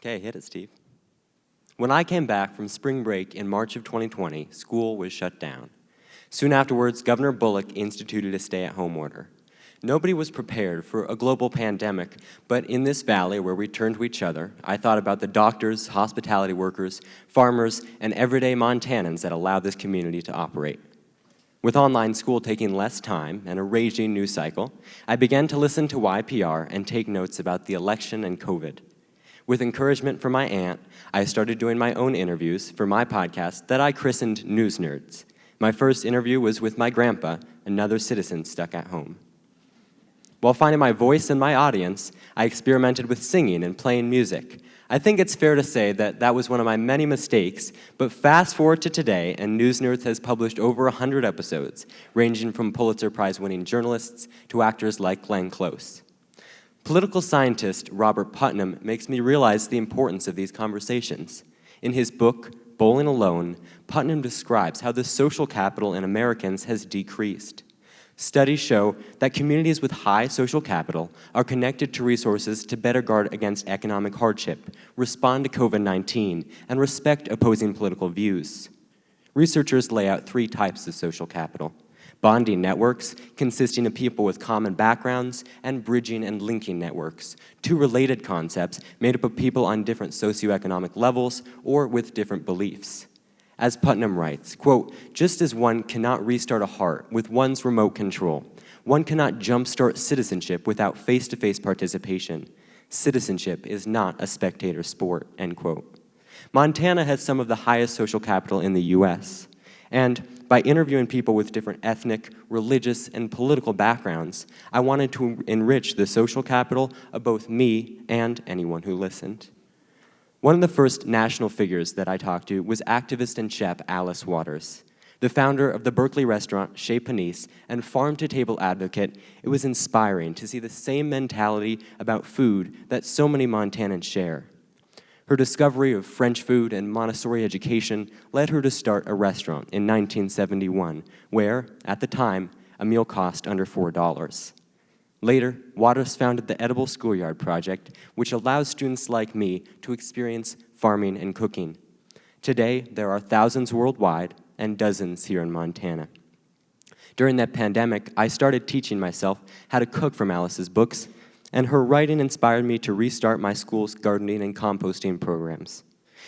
Okay, hit it, Steve. When I came back from spring break in March of 2020, school was shut down. Soon afterwards, Governor Bullock instituted a stay-at-home order. Nobody was prepared for a global pandemic, but in this valley where we turn to each other, I thought about the doctors, hospitality workers, farmers, and everyday Montanans that allow this community to operate. With online school taking less time and a raging news cycle, I began to listen to YPR and take notes about the election and COVID. With encouragement from my aunt, I started doing my own interviews for my podcast that I christened News Nerds. My first interview was with my grandpa, another citizen stuck at home. While finding my voice and my audience, I experimented with singing and playing music. I think it's fair to say that that was one of my many mistakes, but fast forward to today, and News Nerds has published over 100 episodes, ranging from Pulitzer Prize-winning journalists to actors like Glenn Close. Political scientist Robert Putnam makes me realize the importance of these conversations. In his book, Bowling Alone, Putnam describes how the social capital in Americans has decreased. Studies show that communities with high social capital are connected to resources to better guard against economic hardship, respond to COVID-19, and respect opposing political views. Researchers lay out 3 types of social capital: bonding networks, consisting of people with common backgrounds, and bridging and linking networks, 2 related concepts made up of people on different socioeconomic levels or with different beliefs. As Putnam writes, quote, "Just as one cannot restart a heart with one's remote control, one cannot jumpstart citizenship without face-to-face participation. Citizenship is not a spectator sport," end quote. Montana has some of the highest social capital in the U.S., and by interviewing people with different ethnic, religious, and political backgrounds, I wanted to enrich the social capital of both me and anyone who listened. One of the first national figures that I talked to was activist and chef Alice Waters. The founder of the Berkeley restaurant Chez Panisse and farm-to-table advocate, it was inspiring to see the same mentality about food that so many Montanans share. Her discovery of French food and Montessori education led her to start a restaurant in 1971, where, at the time, a meal cost under $4. Later, Waters founded the Edible Schoolyard Project, which allows students like me to experience farming and cooking. Today, there are thousands worldwide and dozens here in Montana. During that pandemic, I started teaching myself how to cook from Alice's books, and her writing inspired me to restart my school's gardening and composting programs.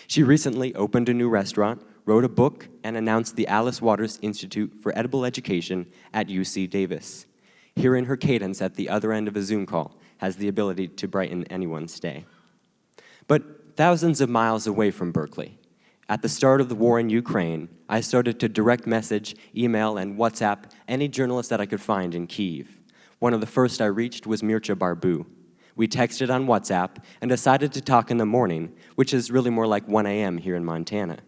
She recently opened a new restaurant, wrote a book, and announced the Alice Waters Institute for Edible Education at UC Davis. Hearing her cadence at the other end of a Zoom call has the ability to brighten anyone's day. But thousands of miles away from Berkeley, at the start of the war in Ukraine, I started to direct message, email, and WhatsApp any journalist that I could find in Kyiv. One of the first I reached was Mircea Barbu. We texted on WhatsApp and decided to talk in the morning, which is really more like 1 a.m. here in Montana.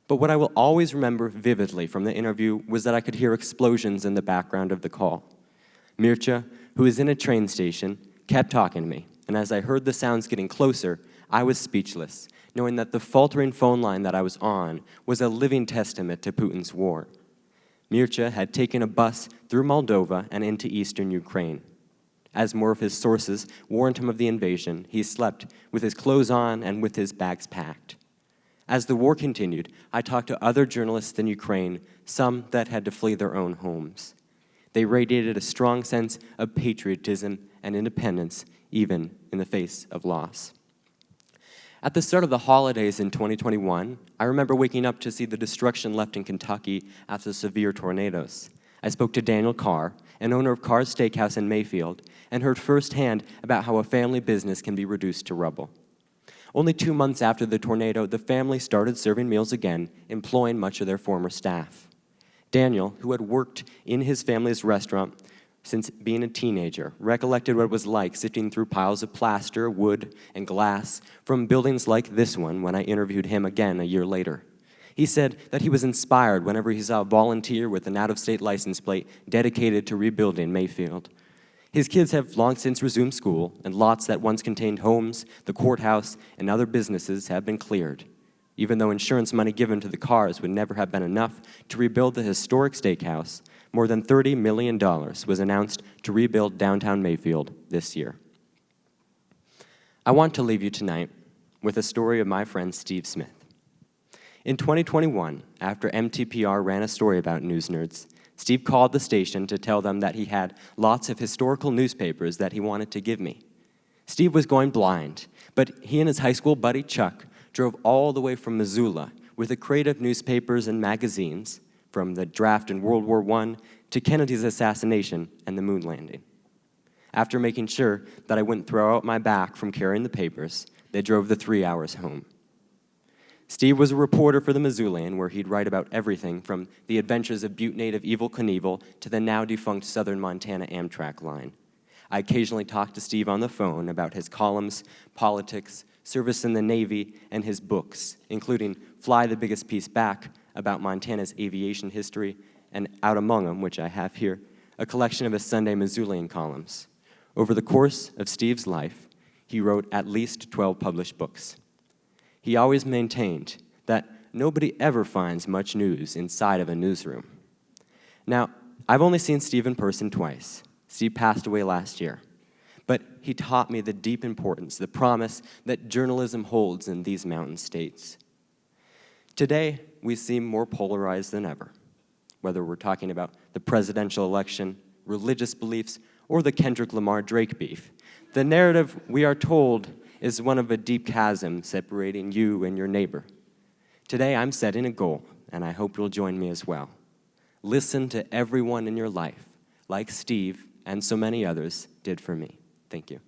But what I will always remember vividly from the interview was that I could hear explosions in the background of the call. Mircea, who is in a train station, kept talking to me, and as I heard the sounds getting closer, I was speechless, knowing that the faltering phone line that I was on was a living testament to Putin's war. Mircea had taken a bus through Moldova and into eastern Ukraine. As more of his sources warned him of the invasion, he slept with his clothes on and with his bags packed. As the war continued, I talked to other journalists in Ukraine, some that had to flee their own homes. They radiated a strong sense of patriotism and independence, even in the face of loss. At the start of the holidays in 2021, I remember waking up to see the destruction left in Kentucky after severe tornadoes. I spoke to Daniel Carr, an owner of Carr's Steakhouse in Mayfield, and heard firsthand about how a family business can be reduced to rubble. Only 2 months after the tornado, the family started serving meals again, employing much of their former staff. Daniel, who had worked in his family's restaurant since being a teenager, recollected what it was like sifting through piles of plaster, wood, and glass from buildings like this one when I interviewed him again a year later. He said that he was inspired whenever he saw a volunteer with an out-of-state license plate dedicated to rebuilding Mayfield. His kids have long since resumed school, and lots that once contained homes, the courthouse, and other businesses have been cleared. Even though insurance money given to the Carrs would never have been enough to rebuild the historic steakhouse, more than $30 million was announced to rebuild downtown Mayfield this year. I want to leave you tonight with a story of my friend Steve Smith. In 2021, after MTPR ran a story about news nerds, Steve called the station to tell them that he had lots of historical newspapers that he wanted to give me. Steve was going blind, but he and his high school buddy Chuck drove all the way from Missoula with a crate of newspapers and magazines, from the draft in World War I to Kennedy's assassination and the moon landing. After making sure that I wouldn't throw out my back from carrying the papers, they drove the 3 hours home. Steve was a reporter for the Missoulian, where he'd write about everything from the adventures of Butte native Evel Knievel to the now-defunct Southern Montana Amtrak line. I occasionally talked to Steve on the phone about his columns, politics, service in the Navy, and his books, including Fly the Biggest Piece Back, about Montana's aviation history, and Out Among 'Em, which I have here, a collection of his Sunday Missoulian columns. Over the course of Steve's life, he wrote at least 12 published books. He always maintained that nobody ever finds much news inside of a newsroom. Now, I've only seen Steve in person twice. Steve passed away last year. But he taught me the deep importance, the promise that journalism holds in these mountain states. Today, we seem more polarized than ever, whether we're talking about the presidential election, religious beliefs, or the Kendrick Lamar-Drake beef. The narrative, we are told, is one of a deep chasm separating you and your neighbor. Today, I'm setting a goal, and I hope you'll join me as well. Listen to everyone in your life, like Steve and so many others did for me. Thank you.